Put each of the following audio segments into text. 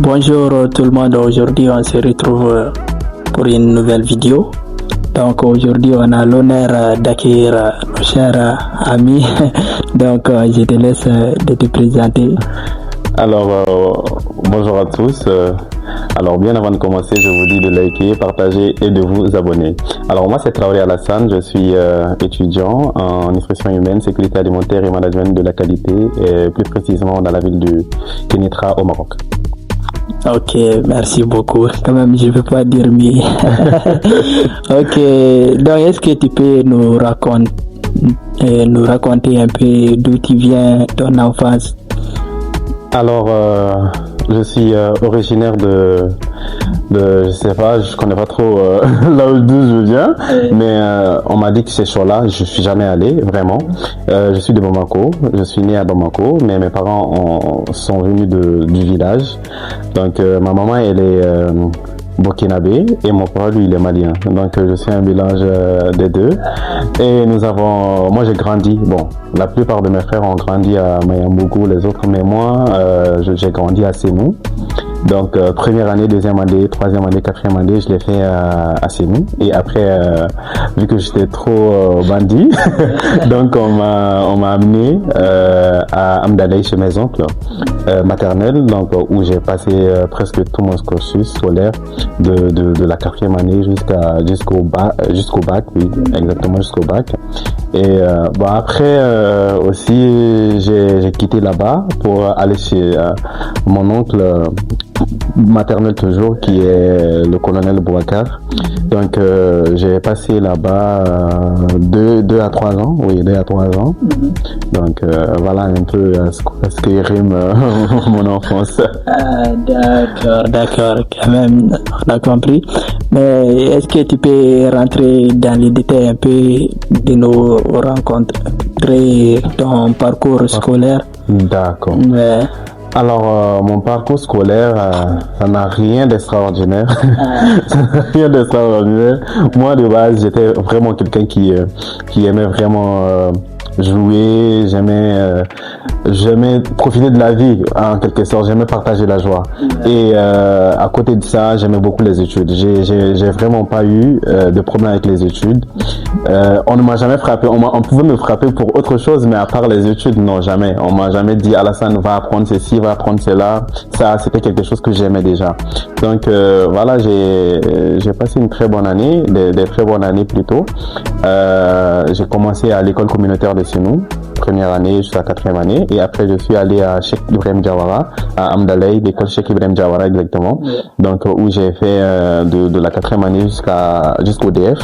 Bonjour tout le monde, aujourd'hui on se retrouve pour une nouvelle vidéo. Donc aujourd'hui on a l'honneur d'accueillir nos chers amis. Donc je te laisse de te présenter. Alors bonjour à tous. Alors bien avant de commencer, je vous dis de liker, partager et de vous abonner. Alors moi c'est Traoré Alassane, je suis étudiant en nutrition humaine, sécurité alimentaire et management de la qualité, et plus précisément dans la ville de Kénitra au Maroc. Ok, merci beaucoup. Quand même, je ne peux pas dire mieux. Ok, donc est-ce que tu peux nous raconter un peu d'où tu viens, ton enfance? Alors, je suis originaire de je sais pas, je connais pas trop là d'où je viens, mais on m'a dit que ces choses-là, je suis jamais allé, vraiment. Je suis de Bamako, je suis né à Bamako, mais mes parents sont venus du village. Donc, ma maman, elle est burkinabé et mon père, lui, il est malien. Donc, je suis un mélange des deux. Et moi, j'ai grandi, la plupart de mes frères ont grandi à Mayambougou, les autres, mais moi, j'ai grandi à Sénou. Donc, première année, deuxième année, troisième année, quatrième année, je l'ai fait à Sénou. Et après, vu que j'étais trop bandit, donc on m'a amené à Amdalaï chez mes oncles maternels, donc où j'ai passé presque tout mon cursus scolaire de la quatrième année jusqu'au bac, oui, exactement jusqu'au bac. Et après aussi, j'ai quitté là-bas pour aller chez mon oncle maternel toujours, qui est le colonel Bouakar. Donc j'ai passé là-bas 2 à 3 ans, oui, 2 à 3 ans. Donc voilà un peu ce qui rime mon enfance. D'accord, quand même, on a compris. Mais est-ce que tu peux rentrer dans les détails un peu de nos rencontres, ton parcours scolaire? D'accord. Alors, mon parcours scolaire, ça n'a rien d'extraordinaire. Ça n'a rien d'extraordinaire. Moi, de base, j'étais vraiment quelqu'un qui aimait vraiment jouer, j'aimais profiter de la vie, en quelque sorte, j'aimais partager la joie. Et à côté de ça, j'aimais beaucoup les études. J'ai vraiment pas eu de problème avec les études. On ne m'a jamais frappé, on pouvait me frapper pour autre chose, mais à part les études, non, jamais. On m'a jamais dit, Alassane, va apprendre ceci, va apprendre cela. Ça, c'était quelque chose que j'aimais déjà. Donc voilà, j'ai passé une très bonne année, des très bonnes années plutôt. J'ai commencé à l'école communautaire de Sénou, première année jusqu'à quatrième année, et après je suis allé à Cheikh Ibrahim Diawara, à Amdalaï, l'école Cheikh Ibrahim Diawara exactement, donc où j'ai fait de la quatrième année jusqu'au DF.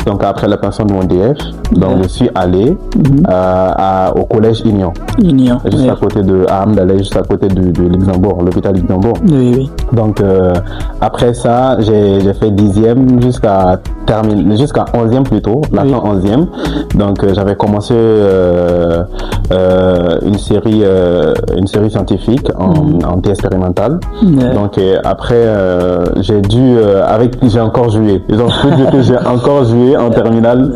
Donc après la personne de mon DF, donc je suis allé au collège Union, juste à côté à Amdalaï, juste à côté de Luxembourg, l'hôpital Luxembourg. Donc après ça, j'ai fait 10e jusqu'à 11e plutôt, la fin 11e. Donc j'avais commencé une série scientifique en thé expérimental. Donc après j'ai encore joué. Je peux dire que j'ai encore joué en terminale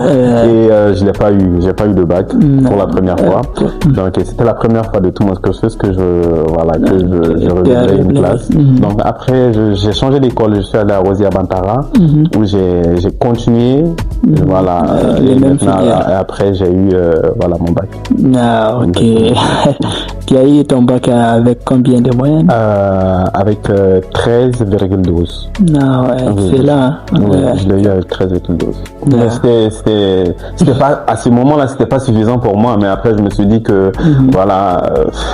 et j'ai pas eu de bac pour la première fois. Donc c'était la première fois de tout mon cursus que je redoublais une classe. Donc après j'ai changé d'école, je suis allé à Rosia Bantara où j'ai continué et après j'ai eu mon bac. Ah, ok. Tu as eu ton bac avec combien de moyenne? Avec 13,12. Ah ouais, c'est là. Oui, je l'ai eu avec 13,12. Mais c'était pas, à ce moment-là, c'était pas suffisant pour moi, mais après je me suis dit que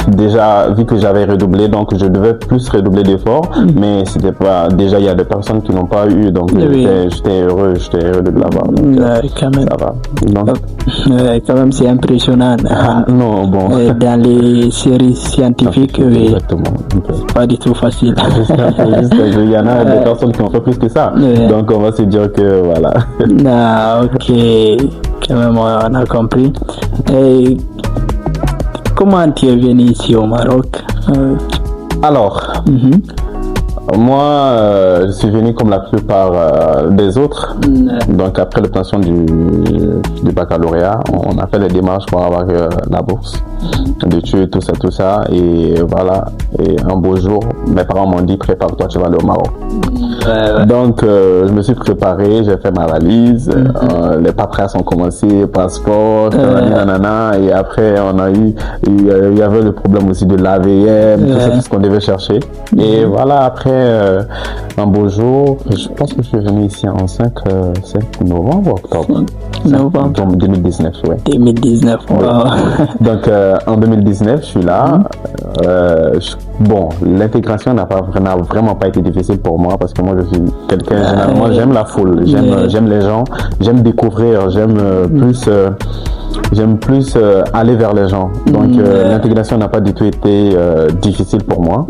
déjà vu que j'avais redoublé, donc je devais plus redoubler d'efforts, mais c'était pas, déjà il y a des personnes qui n'ont pas eu, donc j'étais heureux de l'avoir. Quand même. Ça va. Donc, quand même c'est impressionnant. Non, bon. Dans les séries scientifiques, exactement. Pas du tout facile. Il y en a des personnes qui ont fait plus que ça. Donc on va se dire que voilà. Ah, ok. Quand même, on a compris. Et comment tu es venu ici au Maroc? Alors, moi, je suis venu comme la plupart des autres. Donc après l'obtention du baccalauréat, on a fait les démarches pour avoir la bourse d'études, tout ça. Et voilà. Et un beau jour, mes parents m'ont dit prépare-toi, tu vas aller au Maroc. Donc je me suis préparé, j'ai fait ma valise, les paperasses ont commencé, passeport, nanana, et après il y avait le problème aussi de l'AVM, tout ce qu'on devait chercher. Et voilà, après un beau jour, je pense que je suis venu ici en 5 novembre, octobre. Novembre 2019, ouais. 2019, wow. Donc en 2019, je suis là. Bon, l'intégration n'a vraiment pas été difficile pour moi parce que moi je suis quelqu'un, généralement j'aime la foule, j'aime les gens, j'aime découvrir, j'aime plus aller vers les gens. Donc l'intégration n'a pas du tout été difficile pour moi.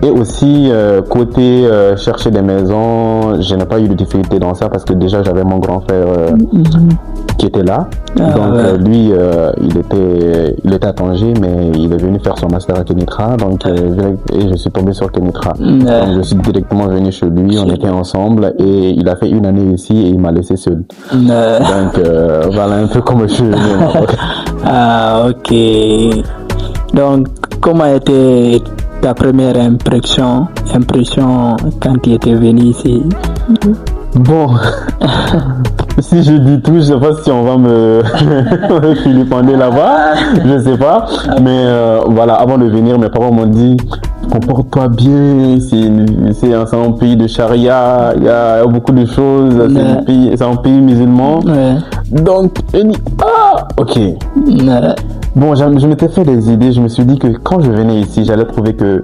Et aussi côté chercher des maisons, je n'ai pas eu de difficulté dans ça parce que déjà j'avais mon grand frère qui était là. Donc lui il était à Tanger, mais il est venu faire son master à Kenitra. Donc et je suis tombé sur Kenitra. Donc je suis directement venu chez lui, on était ensemble et il a fait une année ici et il m'a laissé seul. Donc voilà un peu comme je suis venu au Maroc. Ah, ok. Donc comment a été ta première impression quand tu étais venu ici? Bon, si je dis tout, je sais pas si on va me filipender là-bas, je sais pas. Mais voilà, avant de venir, mes parents m'ont dit comporte-toi bien, c'est un pays de charia, il y a beaucoup de choses, c'est un pays musulman. Donc, ok. Bon, je m'étais fait des idées, je me suis dit que quand je venais ici, j'allais trouver que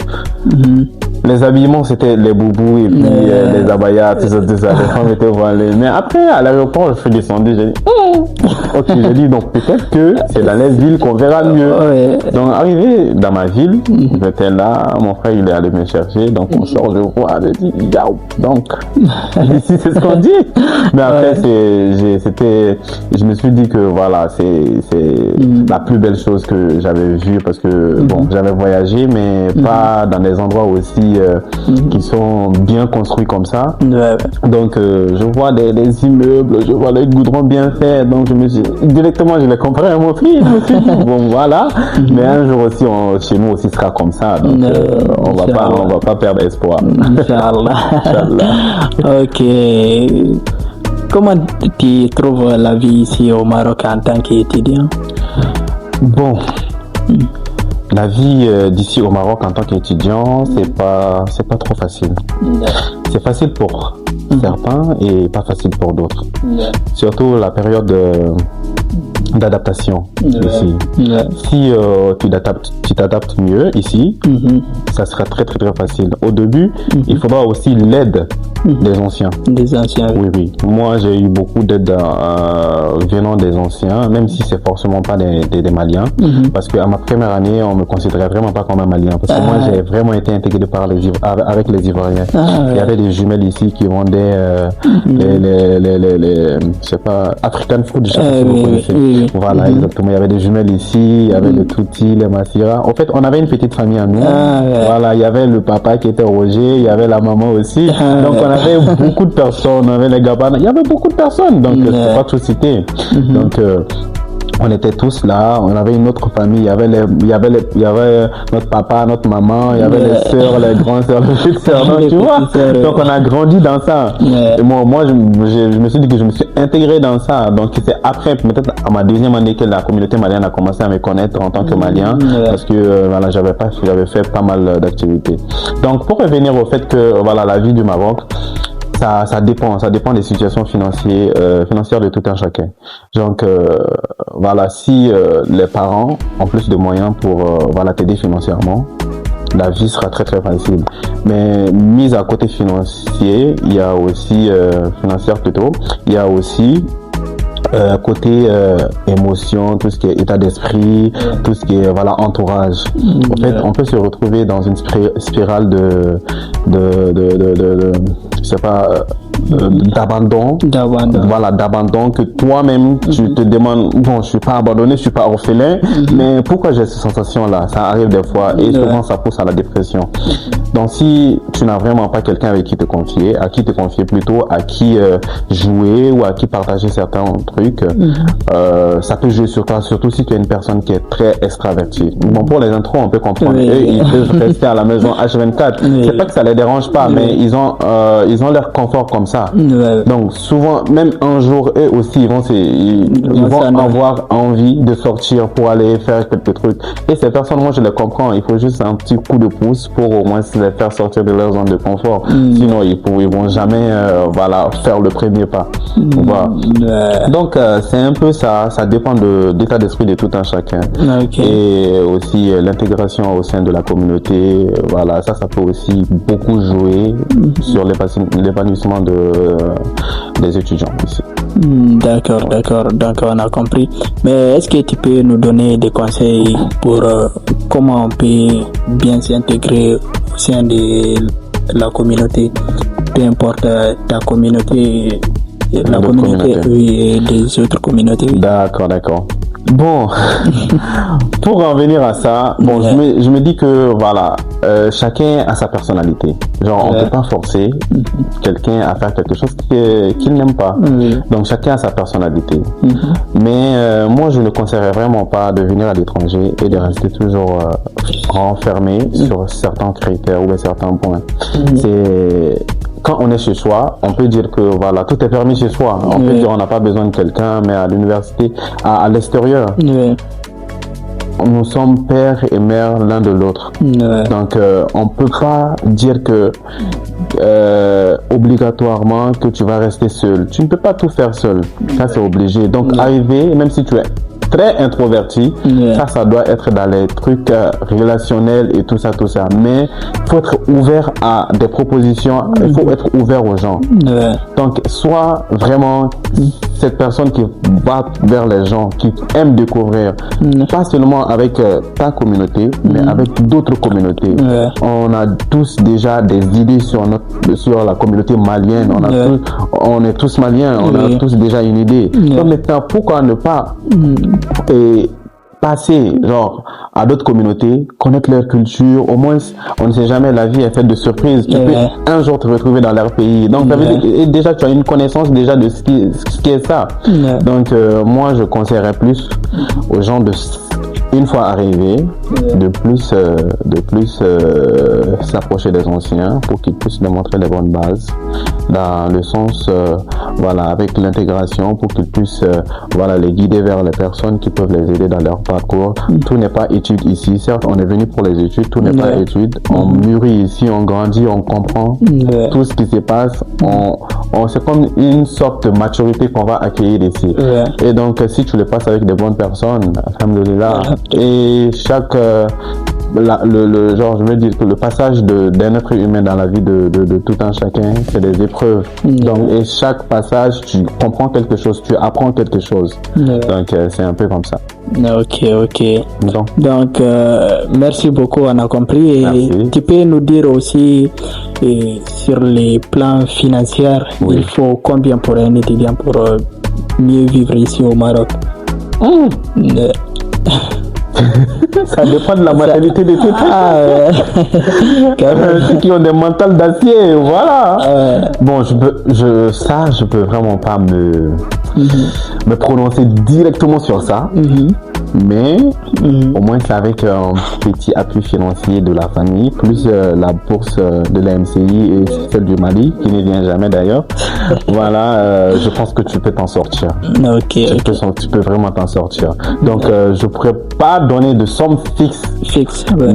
les habillements c'était les boubous et puis les abayas, tout ça, les femmes étaient voilées. Mais après, à l'aéroport, je suis descendu, j'ai dit, ok, j'ai dit, donc peut-être que c'est dans les villes qu'on verra mieux. Donc, arrivé dans ma ville, j'étais là, mon frère, il est allé me chercher, donc on sort, je vois, je dis, yaou, donc, ici, c'est ce qu'on dit. Mais après, je me suis dit que voilà, c'est la plus belle chose que j'avais vue parce que, bon, j'avais voyagé, mais pas dans des endroits aussi qui sont bien construits comme ça. Donc je vois des immeubles, je vois les goudrons bien faits, donc directement je les comparais à mon fils. Je me suis dit, bon voilà, mais un jour aussi chez nous aussi sera comme ça, donc on va pas perdre espoir. Inch'Allah. Ok. Comment tu trouves la vie ici au Maroc en tant qu'étudiant? Bon. La vie d'ici au Maroc en tant qu'étudiant, c'est pas trop facile. C'est facile pour certains et pas facile pour d'autres. Surtout la période d'adaptation ici. Si tu t'adaptes mieux ici, ça sera très très très facile. Au début, il faudra aussi l'aide des anciens. Oui. Moi, j'ai eu beaucoup d'aide venant des anciens, même si c'est forcément pas des Maliens, parce qu'à ma première année, on me considérait vraiment pas comme un Malien, parce que moi, j'ai vraiment été intégré avec les Ivoiriens. Il y avait des jumelles ici qui vendaient les je sais pas, African food, je sais pas si vous connaissez. Voilà, exactement. Il y avait des jumelles ici, il y avait le Touti, les Massira. En fait, on avait une petite famille à nous. Voilà, il y avait le papa qui était Roger, il y avait la maman aussi. Donc, on avait beaucoup de personnes, on avait les Gabana, il y avait beaucoup de personnes. Donc, je ne peux pas tout citer. Donc, on était tous là, on avait une autre famille, il y avait notre papa, notre maman, il y avait les sœurs, les grandes sœurs, les petites sœurs, donc tu vois. Donc on a grandi dans ça. Et moi je me suis dit que je me suis intégré dans ça. Donc c'est après, peut-être à ma deuxième année que la communauté malienne a commencé à me connaître en tant que Malien, parce que voilà, j'avais fait pas mal d'activités. Donc pour revenir au fait que voilà, la vie du Maroc, ça dépend des situations financières de tout un chacun. Donc voilà, si les parents ont plus de moyens pour t'aider financièrement, la vie sera très très facile. Mais mise à côté financier, il y a aussi il y a aussi côté émotion, tout ce qui est état d'esprit, tout ce qui est entourage. En fait, on peut se retrouver dans une spirale de je sais pas, d'abandon. Voilà, d'abandon, que toi-même, tu te demandes, bon, je suis pas abandonné, je suis pas orphelin, mais pourquoi j'ai cette sensation-là? Ça arrive des fois, et souvent ça pousse à la dépression. Donc si tu n'as vraiment pas quelqu'un avec qui te confier, à qui jouer ou à qui partager certains trucs, ça peut jouer sur toi, surtout si tu es une personne qui est très extravertie. Bon, pour les intros, on peut comprendre, ils peuvent rester à la maison H24. C'est pas que ça les dérange pas, mais ils ont leur confort comme ça. Donc souvent, même un jour, eux aussi, ils vont avoir envie de sortir pour aller faire quelques trucs. Et ces personnes, moi je les comprends, il faut juste un petit coup de pouce pour au moins les faire sortir de leur zone de confort. Sinon, ils vont jamais faire le premier pas. Voilà. Donc c'est un peu ça dépend de l'état d'esprit de tout un chacun. Et aussi l'intégration au sein de la communauté, voilà, ça peut aussi beaucoup jouer sur l'épanouissement des étudiants ici. D'accord, donc on a compris. Mais est-ce que tu peux nous donner des conseils pour comment on peut bien s'intégrer au sein de la communauté, peu importe ta communauté, la communauté et des autres communautés? D'accord. Bon, pour en venir à ça, bon, je me dis que voilà, chacun a sa personnalité. Genre, on peut pas forcer quelqu'un à faire quelque chose qu'il n'aime pas. Donc, chacun a sa personnalité. Mais moi, je ne conseillerais vraiment pas de venir à l'étranger et de rester toujours renfermé sur certains critères ou certains points. C'est quand on est chez soi, on peut dire que voilà, tout est permis chez soi. On peut dire on n'a pas besoin de quelqu'un, mais à l'université, à l'extérieur, nous sommes père et mère l'un de l'autre. Donc on peut pas dire que obligatoirement que tu vas rester seul. Tu ne peux pas tout faire seul. Ça c'est obligé. Donc arriver, même si tu es très introverti, ça doit être dans les trucs relationnels et tout ça. Mais il faut être ouvert à des propositions, il faut être ouvert aux gens. Donc, sois vraiment cette personne qui va vers les gens, qui aime découvrir, pas seulement avec ta communauté, mais avec d'autres communautés. On a tous déjà des idées sur la communauté malienne, on est tous maliens, on a tous déjà une idée. Donc maintenant, pourquoi ne pas passer à d'autres communautés, connaître leur culture, au moins on ne sait jamais, la vie est faite de surprises. Tu peux un jour te retrouver dans leur pays. Donc ça veut dire que déjà tu as une connaissance déjà de ce qui est ça. Donc moi je conseillerais plus aux gens de, une fois arrivés, de plus s'approcher des anciens pour qu'ils puissent leur montrer les bonnes bases dans le sens avec l'intégration, pour qu'ils puissent les guider vers les personnes qui peuvent les aider dans leur parcours. Tout n'est pas étude ici, certes on est venu pour les études, tout n'est pas étude, on mûrit ici, on grandit, on comprend tout ce qui se passe, c'est comme une sorte de maturité qu'on va accueillir ici. Et donc si tu le passes avec des bonnes personnes, alhamdoulilah, et chaque je veux dire que le passage d'un être humain dans la vie de tout un chacun, c'est des épreuves. Donc, et chaque passage, tu comprends quelque chose, tu apprends quelque chose. Donc, c'est un peu comme ça. Ok. Donc, merci beaucoup, on a compris. Et tu peux nous dire aussi, sur les plans financiers, il faut combien pour un étudiant pour mieux vivre ici au Maroc? Ça dépend de la mentalité de tout. Ceux qui ont des mentales d'acier, voilà. Bon, je peux vraiment pas me prononcer directement sur ça. Mais au moins c'est avec un petit appui financier de la famille, plus la bourse de la MCI et celle du Mali, qui ne vient jamais d'ailleurs. Je pense que tu peux t'en sortir. Tu peux vraiment t'en sortir. Donc je pourrais pas donner de somme fixe.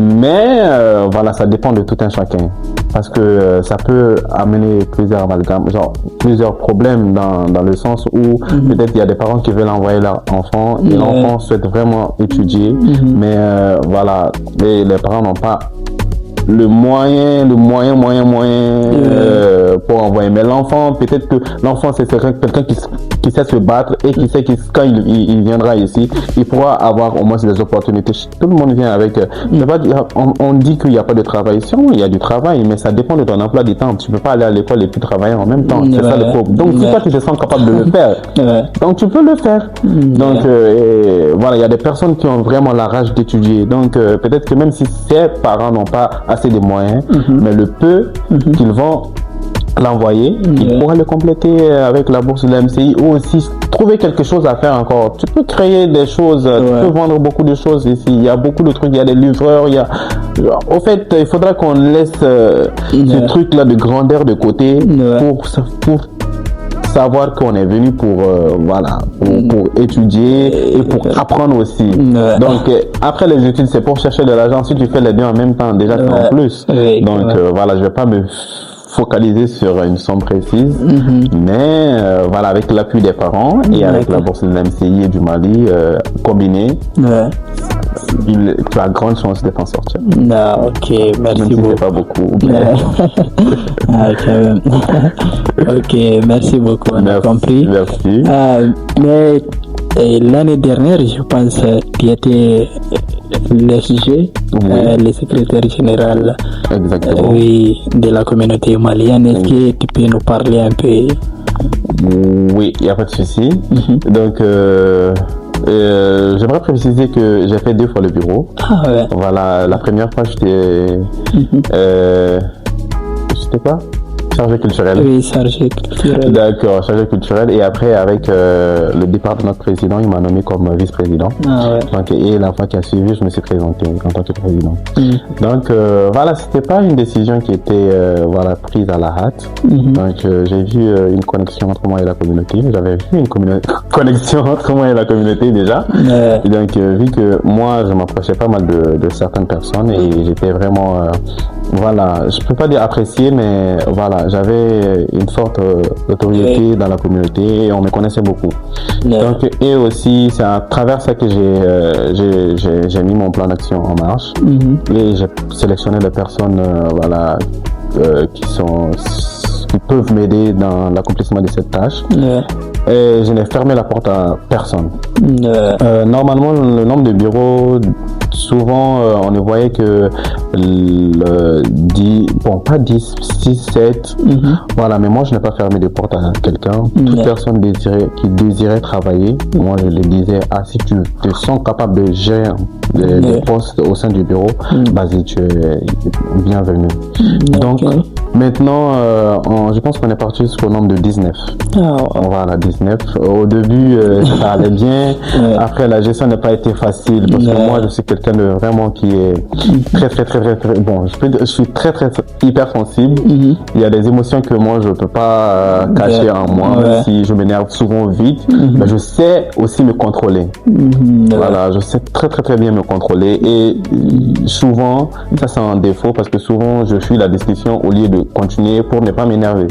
Mais ça dépend de tout un chacun. Parce que ça peut amener plusieurs amalgames, plusieurs problèmes dans le sens où peut-être il y a des parents qui veulent envoyer leur enfant et l'enfant souhaite vraiment étudier, mais les parents n'ont pas le moyen pour envoyer. Mais l'enfant, peut-être que l'enfant c'est quelqu'un qui sait se battre et qui sait que quand il viendra ici, il pourra avoir au moins des opportunités. Tout le monde vient avec... on dit qu'il n'y a pas de travail. Sûrement, il y a du travail, mais ça dépend de ton emploi du temps. Tu ne peux pas aller à l'école et puis travailler en même temps. C'est ça le problème. Donc, si toi, tu te sens capable de le faire, donc tu peux le faire. Donc, voilà, il y a des personnes qui ont vraiment la rage d'étudier. Donc, peut-être que même si ses parents n'ont pas assez de moyens, mais le peu qu'ils vont l'envoyer, il pourra le compléter avec la bourse de la MCI ou aussi trouver quelque chose à faire encore. Tu peux créer des choses, tu peux vendre beaucoup de choses ici. Il y a beaucoup de trucs, il y a des livreurs, il y a... Au fait, il faudra qu'on laisse ce truc-là de grandeur de côté pour savoir qu'on est venu pour étudier et pour apprendre aussi. Donc après les études, c'est pour chercher de l'argent. Si tu fais les deux en même temps, déjà c'est en plus. Donc voilà, je vais pas me focaliser sur une somme précise, mais voilà, avec l'appui des parents et avec la bourse de l'MCI et du Mali combinée, tu as grande chance de t'en sortir. Ok, merci beaucoup. C'est pas beaucoup. Ok, merci beaucoup, on a compris. Merci. Mais l'année dernière, je pense, tu étais l'SG, le secrétaire général de la communauté malienne. Est-ce que tu peux nous parler un peu? Oui, il n'y a pas de souci. Donc, j'aimerais préciser que j'ai fait 2 fois le bureau. Voilà, la première fois, j'étais quoi? Chargé culturel. Oui, chargé culturel. D'accord, chargé culturel. Et après, avec le départ de notre président, il m'a nommé comme vice-président. Donc, et la fois qui a suivi, je me suis présenté en tant que président. Donc, voilà, c'était pas une décision qui était prise à la hâte. Donc, j'ai vu une connexion entre moi et la communauté. J'avais vu une connexion entre moi et la communauté déjà. Et donc, vu que moi, je m'approchais pas mal de certaines personnes et j'étais vraiment... voilà, je peux pas dire apprécié, mais voilà, j'avais une forte autorité dans la communauté et on me connaissait beaucoup. Donc, et aussi, c'est à travers ça que j'ai mis mon plan d'action en marche et j'ai sélectionné des personnes, qui peuvent m'aider dans l'accomplissement de cette tâche. Et je n'ai fermé la porte à personne. Normalement, le nombre de bureaux, souvent, on ne voyait que 6, 7. Voilà, mais moi, je n'ai pas fermé de porte à quelqu'un. Toute personne qui désirait travailler, moi, je lui disais, si tu te sens capable de gérer des postes au sein du bureau, vas-y, tu es bienvenu. Donc, maintenant, je pense qu'on est parti jusqu'au nombre de 19. Voilà, 19. Au début, ça allait bien. Après, la gestion n'a pas été facile parce que moi, je suis quelqu'un de vraiment qui est très bon. Je suis très hyper sensible. Il y a des émotions que moi, je peux pas cacher en moi. Même si je m'énerve souvent vite, mais je sais aussi me contrôler. Voilà, je sais très bien me contrôler et souvent, ça c'est un défaut parce que souvent, je fuis la discussion au lieu de continuer pour ne pas m'énerver.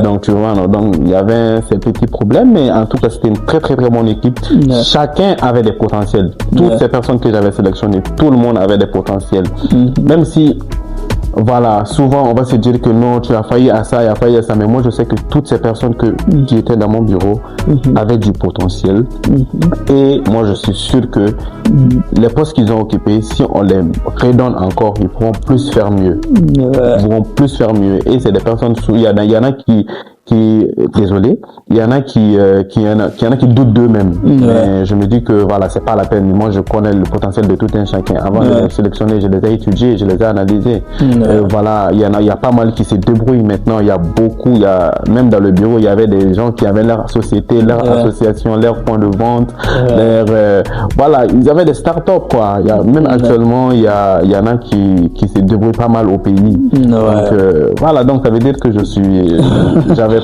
Donc, tu vois, donc il y avait ces petits problèmes, mais en tout cas, c'était une très bonne équipe. Chacun avait des potentiels. Toutes ces personnes que j'avais sélectionnées, tout le monde avait des potentiels. Même si, voilà, souvent on va se dire que non, tu as failli à ça, mais moi je sais que toutes ces personnes qui étaient dans mon bureau avaient du potentiel. Et moi je suis sûr que les postes qu'ils ont occupés, si on les redonne encore, ils pourront plus faire mieux. Et c'est des personnes, il y en a qui désolé, il y en a qui doutent d'eux-mêmes. Mais je me dis que voilà, c'est pas la peine. Moi, je connais le potentiel de tout un chacun. Avant de les sélectionner, je les ai étudiés, je les ai analysés. Voilà, il y a pas mal qui se débrouillent maintenant. Il y a beaucoup, même dans le bureau, il y avait des gens qui avaient leur société, leur association, leur point de vente, voilà, ils avaient des startups, quoi. Même actuellement, il y en a qui se débrouillent pas mal au pays. Donc, voilà, donc ça veut dire que j'avais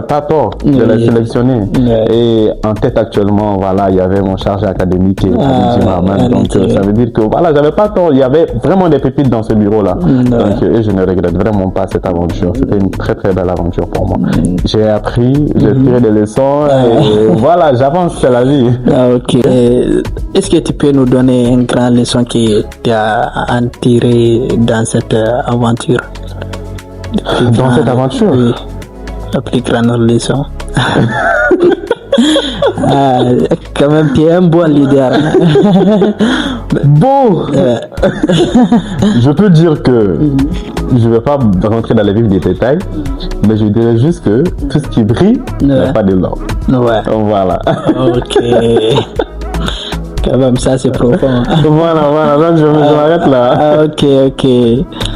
pas tort de les sélectionner. Et en tête actuellement, voilà, il y avait mon chargé académique et donc ça veut dire que voilà, j'avais pas tort. Il y avait vraiment des pépites dans ce bureau-là. Donc, et je ne regrette vraiment pas cette aventure. C'était une très belle aventure pour moi. J'ai appris, j'ai tiré des leçons et voilà, j'avance, c'est la vie. Ok. Est-ce que tu peux nous donner une grande leçon que tu as en tiré dans cette aventure? Dans cette aventure? Oui. La plus grande leçon. Quand même, tu es un bon leader. Bon, je peux dire que je ne vais pas rentrer dans les vifs des détails, mais je dirais juste que tout ce qui brille n'a pas de l'or. Ouais. Voilà. Ok. Quand même, ça c'est profond. Voilà, donc je m'arrête là. Ok.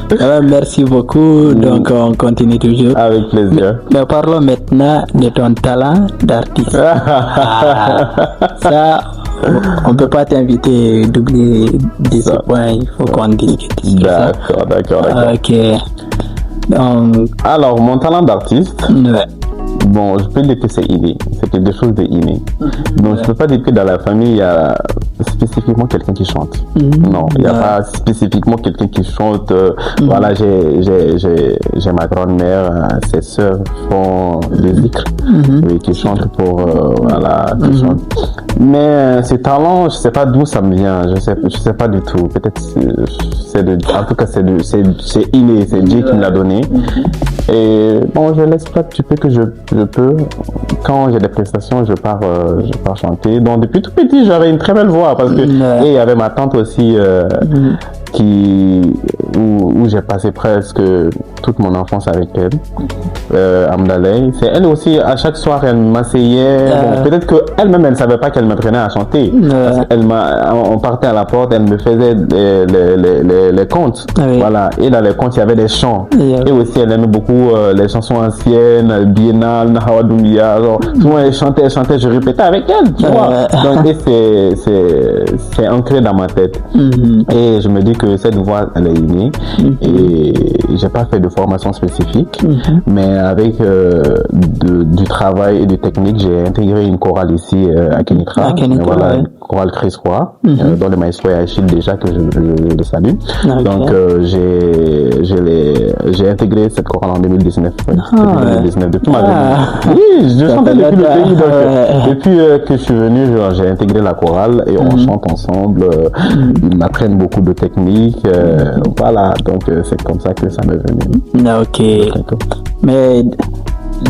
Quand même, merci beaucoup. Donc, on continue toujours. Avec plaisir. Mais parlons maintenant de ton talent d'artiste. Ça, on peut pas t'inviter d'oublier de ce point. Il faut qu'on discute. D'accord. Ok. Donc, Alors, mon talent d'artiste, ouais. bon, je peux dire que c'est inné. C'est quelque chose d'inné. Donc, je peux pas dire que dans la famille, il y a spécifiquement quelqu'un qui chante. Non, il n'y a pas spécifiquement quelqu'un qui chante. Voilà, j'ai ma grand-mère, ses sœurs font des zikrs, oui, qui chantent pour, voilà, qui chantent. Mais ces talents, je sais pas d'où ça me vient. Je sais pas du tout. Peut-être en tout cas, c'est inné. C'est Dieu qui me l'a donné. Et bon, je l'exploite du peu que je peux. Quand j'ai des prestations, je pars chanter. Donc depuis tout petit, j'avais une très belle voix parce que et il y avait ma tante aussi où j'ai passé presque toute mon enfance avec elle, Amdalay. C'est elle aussi, à chaque soir, elle m'asseyait. Bon, peut-être qu'elle-même, elle ne savait pas qu'elle m'apprenait à chanter. Parce on partait à la porte, elle me faisait les contes. Voilà. Et dans les contes, il y avait des chants. Et aussi, elle aimait beaucoup les chansons anciennes, Biennale, Nahawadoumia. Souvent, elle chantait, je répétais avec elle, tu vois. Donc, et c'est ancré dans ma tête. Et je me dis que cette voix, elle est innée. Et j'ai pas fait de formation spécifique, mais avec du travail et des techniques, j'ai intégré une chorale ici à Kenitra. Voilà, une chorale Chris Roy, dont le maestro est Achille déjà, que je le salue. Donc j'ai intégré cette chorale en 2019. Depuis 2019, depuis ma venue. Oui, je chantais depuis le pays. Donc, depuis que je suis venu, j'ai intégré la chorale et on chante ensemble. Ils m'apprennent beaucoup de techniques. Voilà, donc c'est comme ça que ça m'est venu. Ok. Mais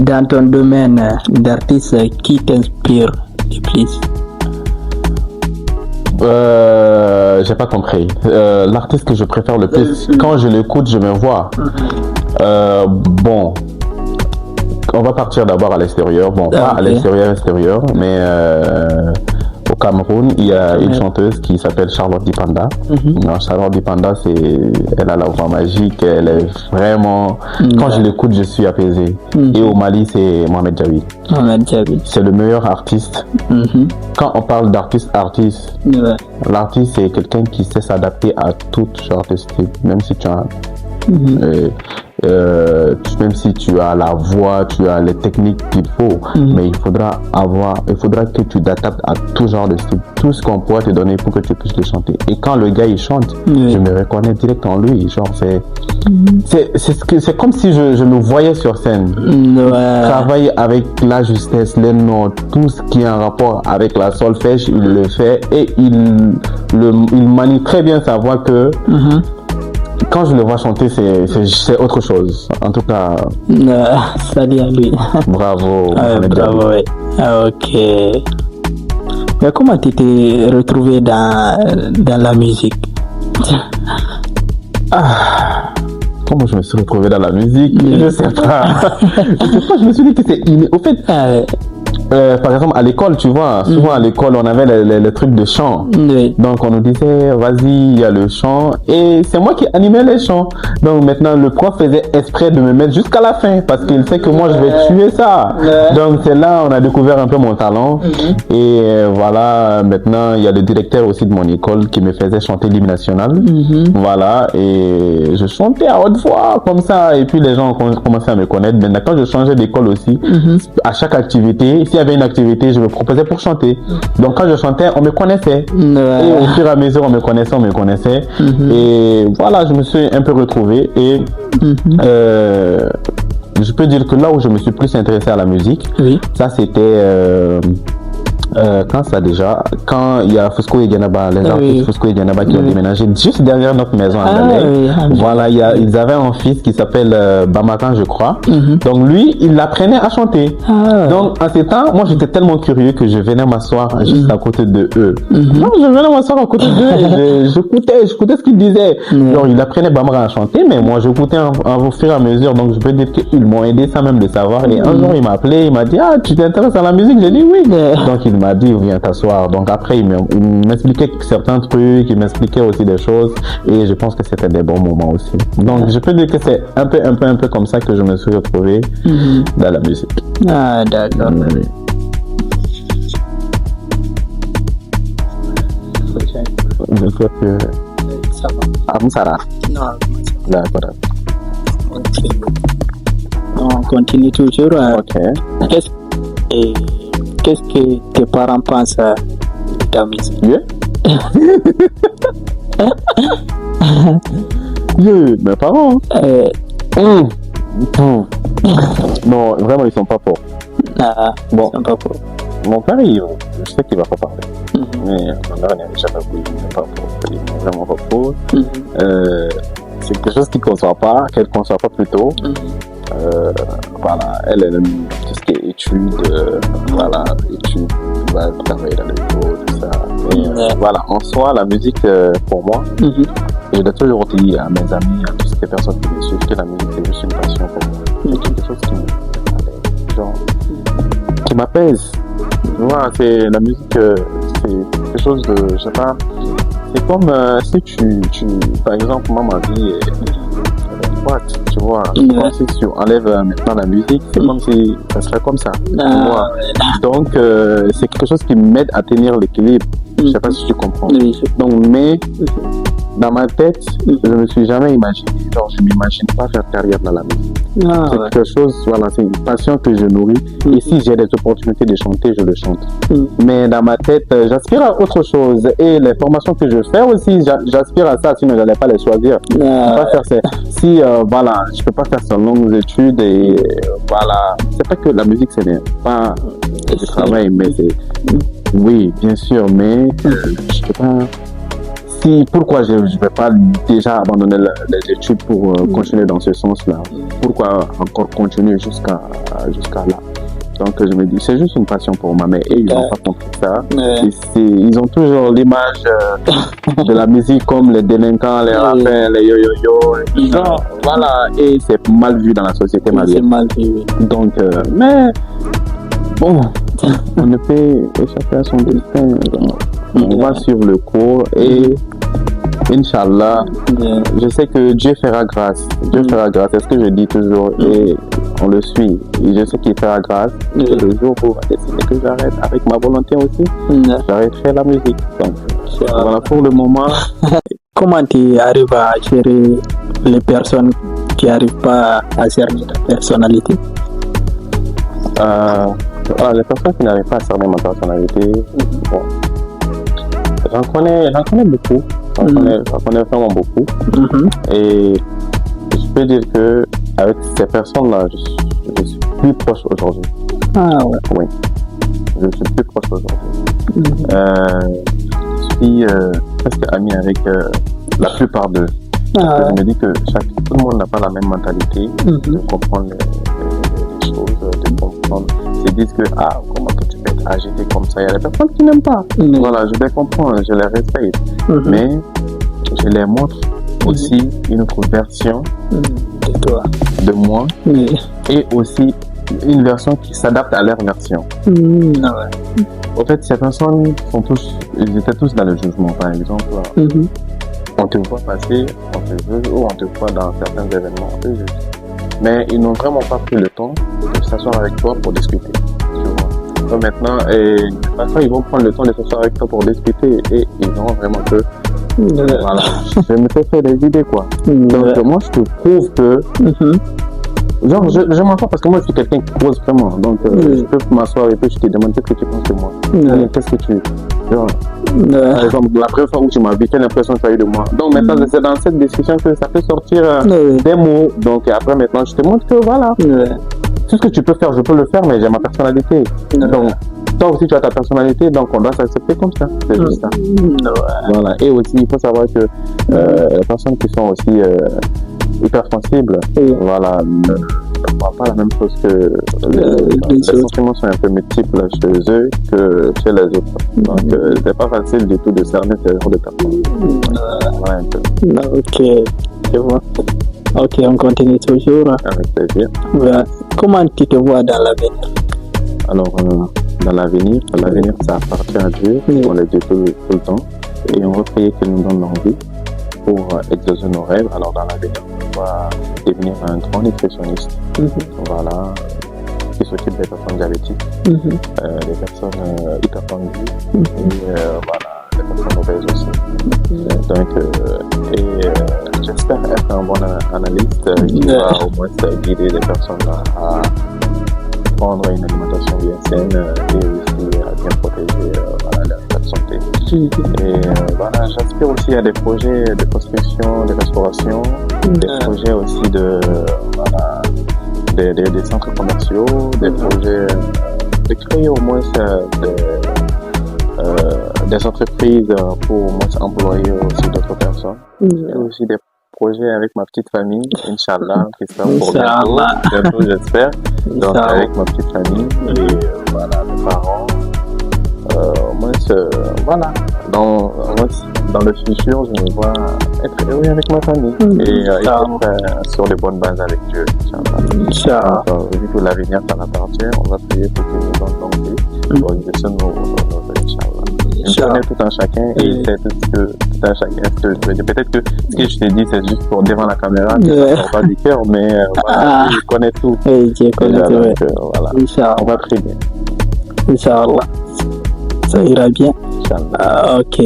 dans ton domaine d'artiste, qui t'inspire le plus? J'ai pas compris. L'artiste que je préfère le plus, quand je l'écoute, je me vois. Bon, on va partir d'abord à l'extérieur. Bon, pas à l'extérieur, mais au Cameroun, il y a une chanteuse qui s'appelle Charlotte Dipanda. Charlotte Dipanda, elle a la voix magique, elle est vraiment... Quand je l'écoute, je suis apaisé. Et au Mali, c'est Mohamed Jawi. C'est le meilleur artiste. Quand on parle d'artiste, l'artiste, c'est quelqu'un qui sait s'adapter à toute sorte de style, même si tu as... même si tu as la voix, tu as les techniques qu'il faut, mais il faudra que tu t'adaptes à tout genre de style, tout ce qu'on pourra te donner pour que tu puisses le chanter. Et quand le gars il chante, je me reconnais direct en lui, genre c'est comme si je me voyais sur scène. Travailler avec la justesse, les notes, tout ce qui est en rapport avec la solfège, il le fait et il manie très bien sa voix que quand je le vois chanter, c'est autre chose. En tout cas, salut à lui. Bravo. Bravo, oui. Ok. Mais comment tu t'es retrouvé dans la musique? Comment je me suis retrouvé dans la musique? Je sais pas. Je me suis dit que c'est inné. Au fait, par exemple, à l'école, tu vois, souvent à l'école, on avait les trucs de chant. Donc, on nous disait, vas-y, il y a le chant. Et c'est moi qui animais les chants. Donc, maintenant, le prof faisait exprès de me mettre jusqu'à la fin parce qu'il sait que moi, je vais tuer ça. Donc, c'est là, on a découvert un peu mon talent. Et voilà, maintenant, il y a le directeur aussi de mon école qui me faisait chanter l'hymne national. Voilà, et je chantais à haute voix, comme ça. Et puis, les gens ont commencé à me connaître. Maintenant, quand je changeais d'école aussi, à chaque activité, s'il y avait une activité, je me proposais pour chanter. Donc quand je chantais, on me connaissait. Et au fur et à mesure, on me connaissait. Et voilà, je me suis un peu retrouvé. Et je peux dire que là où je me suis plus intéressé à la musique, ça c'était Quand ça déjà, quand il y a Fusco et Dianaba, les artistes Fusco et Dianaba qui ont déménagé juste derrière notre maison à Galais. Voilà, ils avaient un fils qui s'appelle Bamakan, je crois. Donc lui, il l'apprenait à chanter. Donc en ces temps, moi j'étais tellement curieux que je venais m'asseoir juste à côté de eux. Donc je venais m'asseoir à côté d'eux et j'écoutais ce qu'ils disaient. Genre il apprenait Bamakan à chanter, mais moi j'écoutais au fur et à mesure. Donc je peux dire qu'ils m'ont aidé sans même le savoir. Et un jour il m'a appelé, il m'a dit tu t'intéresses à la musique? J'ai dit oui. Donc il m'a dit viens t'asseoir. Donc après il m'expliquait certains trucs, il m'expliquait aussi des choses et je pense que c'était des bons moments aussi. Donc je peux dire que c'est un peu comme ça que je me suis retrouvé dans la musique. Ah d'accord. J'espère que Ça va. Sarah. Non, D'accord. ok. On continue toujours. Ok. Qu'est-ce que tes parents pensent de ta musique? Mes parents. Non, vraiment, ils sont pas forts. Bon. Ils sont pas forts. Mon père, je sais qu'il va pas parler. Mais ma mère n'est jamais voulu, il n'est pas fort. Il n'est vraiment pas fort. C'est quelque chose qu'elle ne conçoit pas plus tôt. Voilà, elle aime tout ce qui est études, études, va travailler dans les bureaux, tout ça. Mais voilà, en soi, la musique, pour moi, je l'ai toujours dit à mes amis, à toutes les personnes qui me suivent, que la musique, c'est juste une passion pour moi. C'est quelque chose qui m'apaise. Voilà, c'est la musique, c'est quelque chose de, je sais pas, c'est comme si tu par exemple, moi, ma vie est tu vois, si tu enlèves maintenant la musique, c'est comme si ça serait comme ça, tu vois. Donc c'est quelque chose qui m'aide à tenir l'équilibre. Je sais pas si tu comprends. Donc, mais dans ma tête, je me suis jamais imaginé, genre je m'imagine pas faire carrière dans la musique. C'est quelque chose, voilà, c'est une passion que je nourris. Et si j'ai des opportunités de chanter, je le chante. Mais dans ma tête, j'aspire à autre chose. Et les formations que je fais aussi, j'aspire à ça, sinon je n'allais pas les choisir. Je peux pas faire ça. Si, voilà, je peux pas faire ces longues études et voilà. C'est pas que la musique, ce n'est pas du travail, mais c'est, oui, bien sûr, mais je peux pas. Pourquoi je ne vais pas déjà abandonner les études pour continuer dans ce sens-là? Pourquoi encore continuer jusqu'à là? Donc je me dis, c'est juste une passion pour moi, mais ils n'ont pas compris ça. Ils ont toujours l'image de la musique comme les délinquants, les rappeurs, les yo-yo-yo. Voilà, et c'est mal vu dans la société malienne. C'est mal vu. Donc, mais bon, on ne peut échapper à son destin. On va suivre le cours et Inch'Allah, je sais que Dieu fera grâce. Dieu fera grâce, c'est ce que je dis toujours et on le suit. Et je sais qu'il fera grâce. Et le jour où on va décider que j'arrête avec ma volonté aussi, j'arrêterai la musique. Donc, voilà pour le moment. Comment tu arrives à gérer les personnes qui n'arrivent pas à cerner ta personnalité? Voilà, les personnes qui n'arrivent pas à cerner ma personnalité, bon, j'en connais beaucoup. J'en connais vraiment beaucoup. Et je peux dire que avec ces personnes-là, je suis plus proche aujourd'hui. Ah ouais. Oui. Je suis plus proche aujourd'hui. Je suis presque ami avec la plupart d'eux. Je me dis que tout le monde n'a pas la même mentalité de comprendre les choses, de comprendre. Ils disent que comment que tu peux être agité comme ça? Il y a des personnes qui n'aiment pas. Voilà, je les comprends, je les respecte. Mais je les montre aussi une autre version de toi, de moi, et aussi une version qui s'adapte à leur version. En fait, ces personnes ils étaient tous dans le jugement, par exemple. On te voit passer, on te veut, ou on te voit dans certains événements, on te juge. Mais ils n'ont vraiment pas pris le temps de s'asseoir avec toi pour discuter. Tu vois. Donc maintenant, parfois ils vont prendre le temps de s'asseoir avec toi pour discuter et ils verront vraiment que voilà, je me fais faire des idées quoi. Donc moi je te prouve que genre je m'assois parce que moi je suis quelqu'un qui pose vraiment. Donc je peux m'asseoir et puis je te demande qu'est-ce que tu penses de moi. Qu'est-ce que tu genre, par exemple, la première fois où tu m'as vu, quelle impression tu as eu de moi? Donc maintenant, c'est dans cette discussion que ça peut sortir des mots. Donc après, maintenant, je te montre que voilà, tout ce que tu peux faire, je peux le faire, mais j'ai ma personnalité. Donc, toi aussi tu as ta personnalité, donc on doit s'accepter comme ça. C'est juste ça. Voilà. Et aussi, il faut savoir que les personnes qui sont aussi hypersensibles, voilà, ne voient pas la même chose que les sentiments sont un peu multiples chez eux que chez les autres. Donc, c'est pas facile du tout de cerner ce genre de personnes. Voilà un peu. Ok, je vois. Ok, on continue toujours. Avec plaisir. Voilà. Comment tu te vois dans l'avenir? Alors, dans l'avenir, ça appartient à Dieu, on le dit tout le temps, et on va prier qu'il nous donne l'envie pour exaucer nos rêves. Alors, dans l'avenir, on va devenir un grand nutritionniste, voilà, qui s'occupe des personnes diabétiques, des personnes hypertendues, et voilà, des personnes obèses aussi. Donc, j'espère être un bon analyste qui va au moins guider les personnes à prendre une alimentation bien saine et aussi à bien protéger leur santé. Et voilà, j'aspire aussi à des projets de construction, de restauration, des projets aussi de des centres commerciaux, des projets de créer au moins des entreprises pour au moins employer aussi d'autres personnes. Et aussi des projets avec ma petite famille, Inch'Allah, qui sera pour bientôt, j'espère. Donc avec ma petite famille et voilà, mes parents. Voilà, dans le futur, je me vois être heureux avec ma famille et être sur les bonnes bases avec Dieu, Inch'Allah. Vu que l'avenir ça m'appartient, on va prier pour qu'il nous donne l'envie pour exercer nos rêves, Inch'Allah. Je connais tout un chacun et il sait tout un chacun ce que je veux dire. Peut-être que ce que je t'ai dit, c'est juste pour devant la caméra, que ça ne sort pas du cœur, mais voilà, je connais tout. Oui, je connais tout. Donc, voilà, on va très bien. Inch'Allah. Ça ira bien. Ok.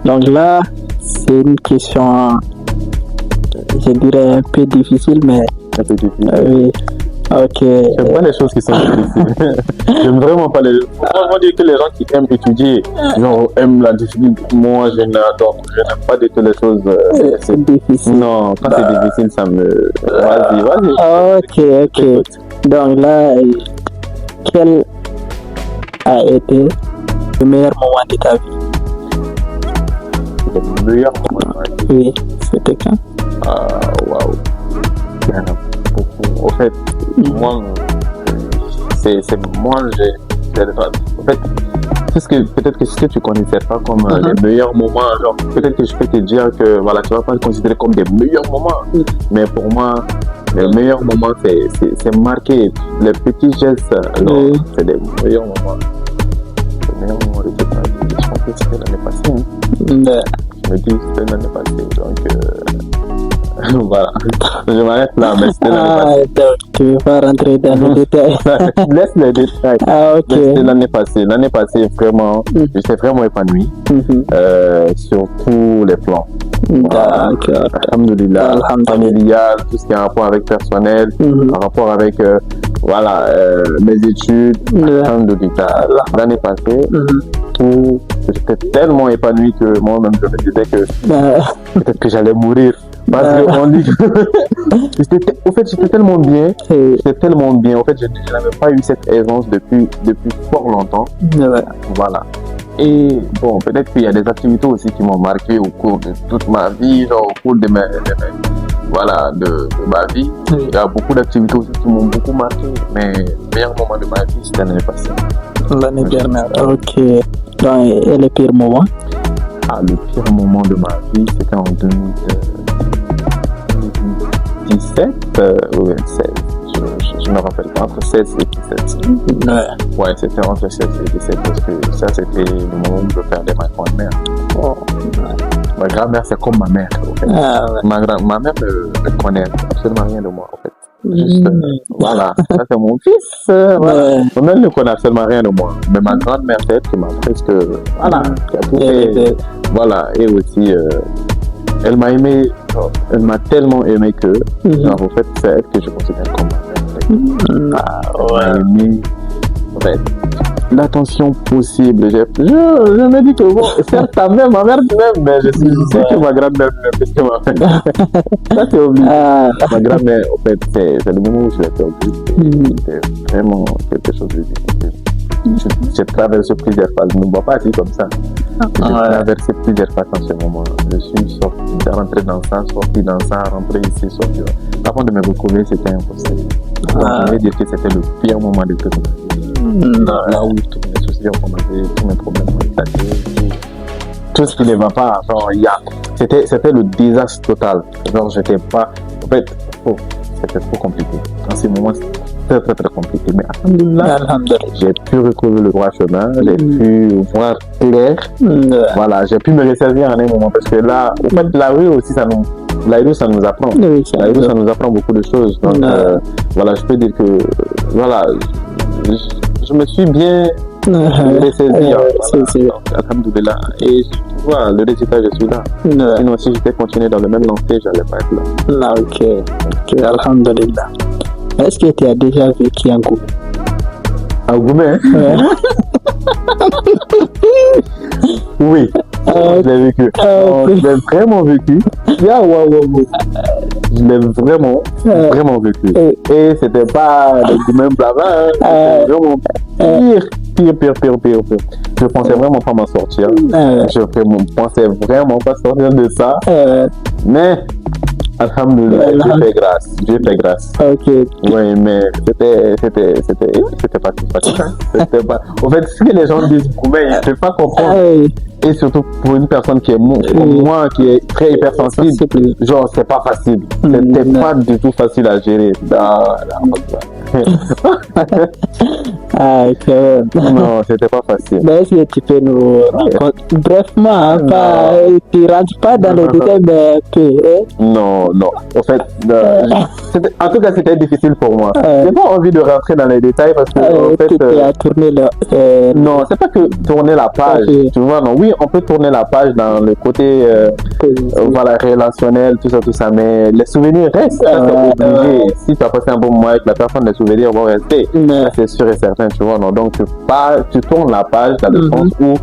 Donc là, c'est une question, je dirais un peu difficile, mais... Un peu difficile. Oui. Ok. J'aime pas les choses qui sont difficiles. J'aime vraiment pas les choses. Franchement, dire que les gens qui aiment étudier, genre, aiment la difficulté. Moi, je n'aime pas du tout les choses c'est difficile. Non, quand c'est difficile, ça me... Vas-y. Ok. Donc là, quel a été le meilleur moment de ta vie? Le meilleur moment de ma vie? Oui, c'était quand? Waouh. Il y en a beaucoup. Au fait, moi, en fait, peut-être que ce que tu connaissais pas comme les meilleurs moments, genre, peut-être que je peux te dire que voilà, tu vas pas le considérer comme des meilleurs moments, mais pour moi, les meilleurs moments, c'est marqué, les petits gestes, alors, c'est des meilleurs moments. Les meilleurs moments de toute ma vie, je pense que c'était l'année passée. Je me dis que c'était l'année passée, donc voilà, je m'arrête là, mais c'était l'année passée. Donc tu veux pas rentrer dans les détails? Laisse les détails. Ok. C'était l'année passée. L'année passée, vraiment, j'étais vraiment épanoui sur tous les plans. D'accord. Alhamdulillah, familial, tout ce qui a un rapport avec personnel, un rapport avec mes études. Alhamdulillah. L'année passée, j'étais tellement épanoui que moi-même je me disais que peut-être que j'allais mourir. Parce qu'on dit au fait, j'étais tellement bien. En fait, je n'avais pas eu cette aisance depuis fort longtemps. Voilà. Et bon, peut-être qu'il y a des activités aussi qui m'ont marqué au cours de toute ma vie, genre au cours de ma vie. Il y a beaucoup d'activités aussi qui m'ont beaucoup marqué. Mais le meilleur moment de ma vie, c'était l'année passée. L'année dernière. Ok. Donc, et le pire moment? Le pire moment de ma vie, c'était en 2017 ou 2016. Je me rappelle pas, entre 16 et 17. Ouais, c'était entre 16 et 17 parce que ça, c'était le moment où je perdais ma grand-mère. Ma grand-mère, c'est comme ma mère, en fait. Ma mère ne connaît absolument rien de moi, en fait. Juste, voilà, ça c'est mon fils. Voilà. Ma mère ne connaît absolument rien de moi. Mais ma grand-mère, c'est elle qui m'a presque. Voilà, qui a tout fait. Voilà, et aussi, elle m'a aimé, elle m'a tellement aimé que, en fait, c'est elle que je considère comme ma mère. Elle m'a aimé, en fait, l'attention possible. Je me dis que bon, certes, ta mère, ma mère m'aime, mais je sais que ma grand-mère m'aime plus que ma mère. Ça, c'est obligé. Ma grand-mère, en fait, c'est le moment où je l'ai perdu. C'était vraiment quelque chose de difficile. J'ai traversé plusieurs phases. Je ne me vois pas assis comme ça. J'ai traversé plusieurs phases en ce moment. Je suis rentré dans ça, sorti dans ça, rentré ici, sorti. Avant de me retrouver, c'était impossible. Donc, je vais dire que c'était le pire moment de toute ma vie. Là où tous mes soucis ont commencé, tous mes problèmes ont éclaté. Tout ce qui ne va pas, genre, c'était le désastre total. Genre, j'étais pas. En fait, c'était trop compliqué. En ce moment, c'était très très compliqué. Mais alhamdoulilah, j'ai pu retrouver le droit chemin, j'ai pu voir clair. Voilà, j'ai pu me resservir en un moment. Parce que là, en fait, la rue aussi, ça nous apprend. La rue, ça nous apprend beaucoup de choses. Donc, voilà, je peux dire que, voilà, je me suis bien ressaisir. Alhamdoulilah. Et tu vois, le résultat, je suis là. Sinon, si j'étais continué dans le même lancé, j'allais pas être là. Ok, alhamdoulilah. Est-ce que tu as déjà vécu en Goumé? En Goumé? Oui, je l'ai vécu. Je l'ai vraiment vécu. Je l'ai vraiment vécu. Et c'était pas le même blabla, c'était vraiment pire. Je pensais vraiment pas m'en sortir. Je pensais vraiment pas sortir de ça. Mais alhamdoulilah, Dieu fait grâce. Ok. Oui, mais c'était pas tout facile. En fait, ce que les gens disent, mais je ne peux pas comprendre. Et surtout pour une personne qui est comme moi, qui est très hypersensible, genre c'est pas facile. C'était pas du tout facile à gérer. Non, c'était pas facile. Mais est-ce que tu peux nous raconter brièvement, tu ne rentres pas dans les détails, mais Non. En fait, en tout cas, c'était difficile pour moi. J'ai pas envie de rentrer dans les détails parce que en fait, non, c'est pas que tourner la page. Tu vois, non. Oui, on peut tourner la page dans le côté voilà, relationnel, tout ça, mais les souvenirs restent. C'est obligé. Si tu as passé un bon moment avec la personne, les souvenirs vont rester. C'est sûr et certain, tu vois, non. Donc tu tournes la page dans le sens où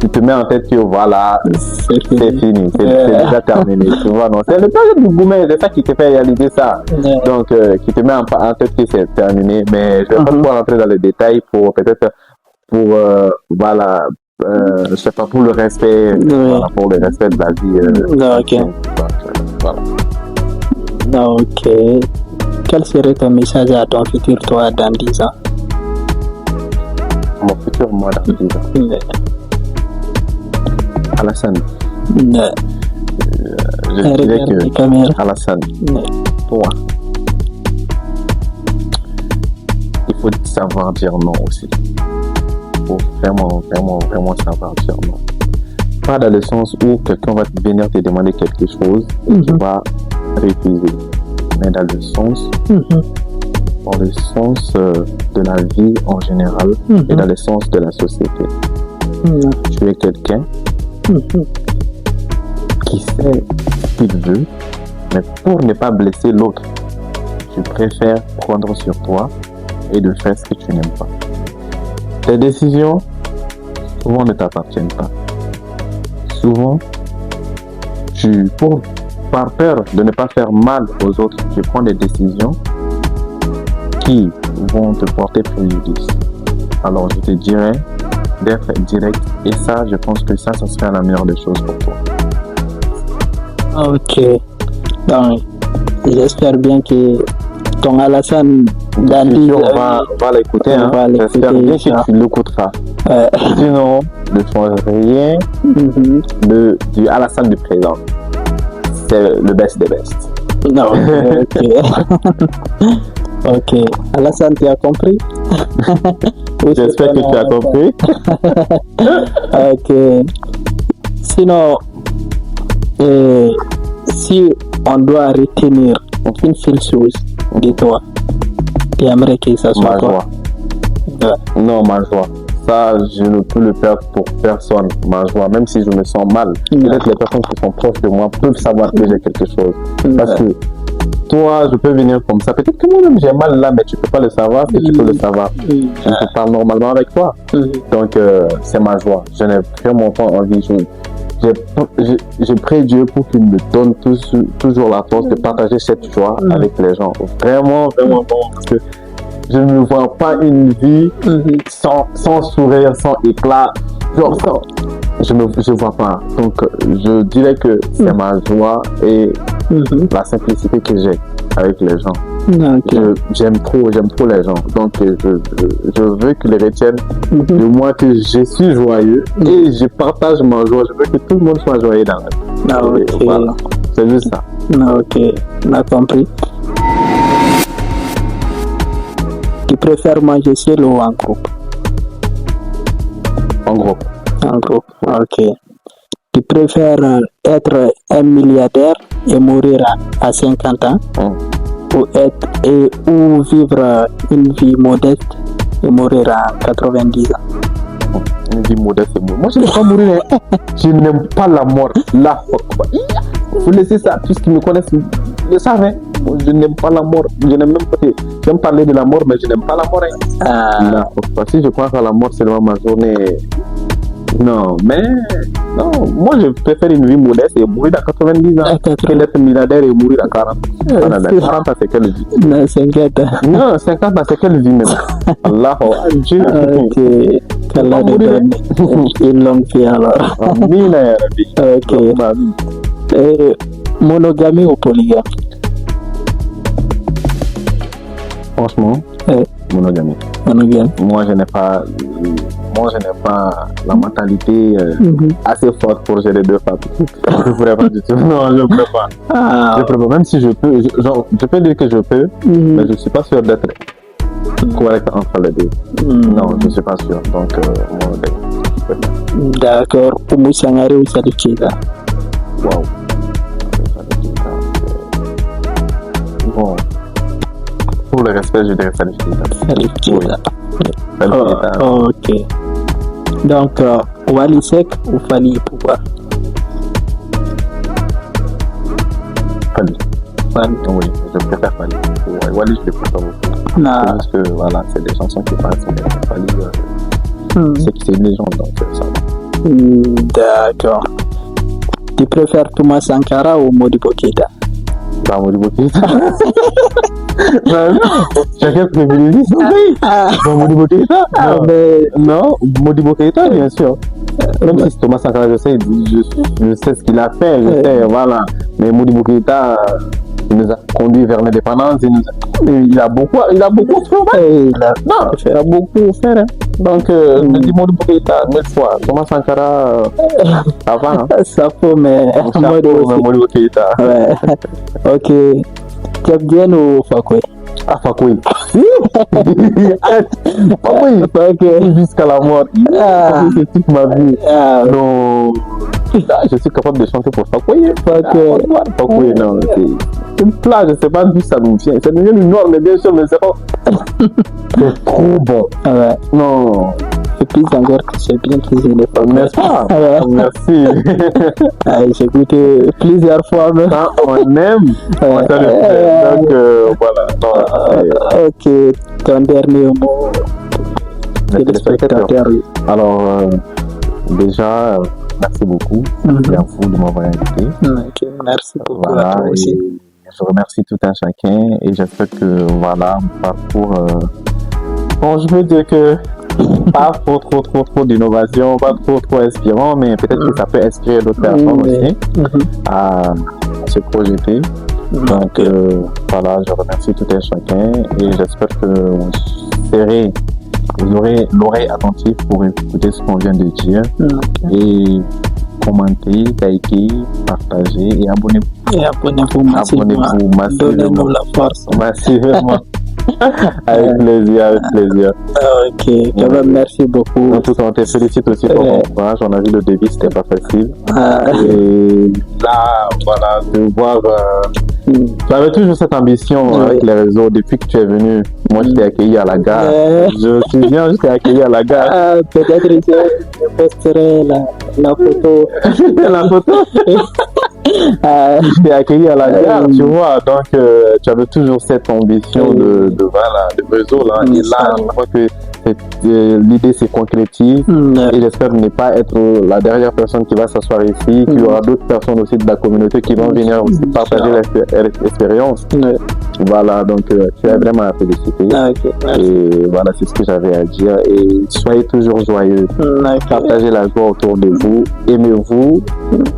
tu te mets en tête que voilà, c'est fini, c'est déjà terminé, tu vois, non. C'est le période du Goumé, c'est ça qui te fait réaliser ça. Donc qui te met en tête que c'est terminé, mais je vais pas pouvoir rentrer dans les détails pour voilà, je sais pas, pour le respect, voilà, pour le respect de la vie. Ok. Quel serait ton message à ton futur toi dans 10 ans? Mon futur moi dans 10 ans. Alassane. Je dirais que Alassane, toi, il faut savoir dire non aussi. Il faut vraiment savoir dire non. Pas dans le sens où quelqu'un va venir te demander quelque chose et tu vas refuser. Mais dans le sens de la vie en général et dans le sens de la société. Tu es quelqu'un qui sait ce qu'il veut, mais pour ne pas blesser l'autre, tu préfères prendre sur toi et de faire ce que tu n'aimes pas. Tes décisions, souvent, ne t'appartiennent pas. Souvent, par peur de ne pas faire mal aux autres, tu prends des décisions qui vont te porter préjudice. Alors, je te dirais d'être direct, et ça, je pense que ça serait la meilleure des choses pour toi. Ok. Donc, j'espère bien que ton Alassane Dandi, on va l'écouter. J'espère bien que tu l'écouteras. Sinon, ne change rien du Alassane du présent. C'est le best des best. Non, ok. Alassane, tu as compris? J'espère que tu as compris. Ok. Sinon, si on doit retenir une seule chose de toi, tu aimerais que ça soit ma joie. Non, ma joie. Ça, je ne peux le perdre pour personne, ma joie. Même si je me sens mal, peut-être les personnes qui sont proches de moi peuvent savoir que j'ai quelque chose. Parce que toi, je peux venir comme ça. Peut-être que moi-même j'ai mal là, mais tu peux pas le savoir, et tu peux le savoir. Je parle normalement avec toi. Donc, c'est ma joie. Je n'ai vraiment pas envie. Je prie Dieu pour qu'il me donne toujours la force de partager cette joie avec les gens. Vraiment, parce que je ne vois pas une vie sans sourire, sans éclat. Genre, je vois pas. Donc, je dirais que c'est ma joie et la simplicité que j'ai avec les gens. Okay. J'aime trop les gens. Donc, je veux qu'ils retiennent de moi que je suis joyeux et je partage ma joie. Je veux que tout le monde soit joyeux dans la vie. Voilà. C'est juste ça. Ok, on a compris. Tu préfères manger seul ou en groupe? En groupe. En groupe, ok. Tu préfères être un milliardaire et mourir à 50 ans ou vivre une vie modeste et mourir à 90 ans? Une vie modeste et mourir. Moi, je ne veux pas mourir. Je n'aime pas la mort. Là, vous laissez ça. Tous ceux qui me connaissent le savent. Hein. Je n'aime pas la mort. Je n'aime même pas. J'aime parler de la mort, mais je n'aime pas la mort. Hein. Là, si je crois que la mort, c'est vraiment ma journée. Non, mais non, moi je préfère une vie modeste et mourir à 90 ans que d'être milliardaire et mourir à 40. 40 ans, c'est quelle vie? Non, 50 ans. Non, 50 ans, c'est quelle vie même? Allah, Dieu. Ok, qu'Allah nous donne une longue vie alors. Amin, ya Rabbi. Ok. Monogamie ou polygamie? Franchement, monogamie. Monogamie. Moi, je n'ai pas la mentalité assez forte pour gérer deux femmes. Je ne pourrais pas du tout. Non, je ne pourrais pas. Je pourrais pas. Même si je peux, je peux dire que je peux, mais je ne suis pas sûr d'être correct entre les deux. Non, je ne suis pas sûr. Donc, d'accord. Oumou Sangare ou Salif Keita? Wow. Bon. Pour le respect, je dirais Salif Keita. Salif Keita. Ok. Donc, Wally Seck ou Fally Ipupa? Fally. Oui, je préfère Fally. Wally, je ne préfère pas beaucoup. Parce que voilà, c'est des chansons qui passent. Fally, c'est une légende, donc ça va. D'accord. Tu préfères Thomas Sankara ou Modibo Keïta? Modibo Keïta. Chacun privilégie son pays. Modibo Keïta? Non, Modibo Keïta, bien sûr. Même si Thomas Sankara, je sais ce qu'il a fait, je sais, voilà. Mais Modibo Keïta, il nous a conduit vers l'indépendance, il a beaucoup fait. Il a beaucoup fait. Hein. Donc, je dis Modibo Keïta, 1000 fois. Thomas Sankara, ça va. Hein? Ça peut, mais Modibo Keïta. Ouais. Ok. Cheb Diène ou Fakoly? Fakoly. Fakoly. Jusqu'à la mort. C'est toute ma vie. Non. Je suis capable de chanter pour Fakoly. Fakoly, non. C'est une plage, je ne sais pas d'où ça nous vient. Ça nous vient du nord, mais bien sûr, mais c'est pas. C'est trop bon. Ouais. Non. Et puis encore que c'est bien cuisiné les femmes. N'est-ce pas? Merci. J'ai goûté plusieurs fois. Mais... on aime. Donc voilà. Non, ok. Ton dernier mot. Alors, déjà, merci beaucoup. Merci à vous de m'avoir invité. Okay. Merci beaucoup. Voilà, à toi aussi. Je remercie tout un chacun et j'espère que voilà, mon parcours. Bon, je veux dire que pas trop d'innovation, pas trop inspirant, mais peut-être que ça peut inspirer d'autres personnes aussi à se projeter. Donc voilà, je remercie tout un chacun et j'espère que vous aurez l'oreille attentive pour écouter ce qu'on vient de dire et commenter, liker, partager et abonnez-vous. Et abonnez-vous massivement. Donnez-nous la force. Massivement. Avec plaisir. Ok, quand même, merci beaucoup. En tout cas, on te félicite aussi pour ton courage. On a vu le début, c'était pas facile. Et là, voilà, de voir. J'avais toujours cette ambition avec les réseaux. Depuis que tu es venu, moi, je t'ai accueilli à la gare. Je me souviens, je t'ai accueilli à la gare. Peut-être que je posterai la photo. La photo. Je t'ai accueilli à la gare, tu vois. Donc, tu avais toujours cette ambition de réseau là. Et là, je crois que l'idée se concrétise et j'espère ne pas être la dernière personne qui va s'asseoir ici, qu'il y aura d'autres personnes aussi de la communauté qui vont venir aussi partager l'expérience. Voilà, donc tu es vraiment à féliciter. Et voilà, c'est ce que j'avais à dire. Et soyez toujours joyeux. Partagez la joie autour de vous. Aimez-vous.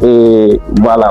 Et voilà.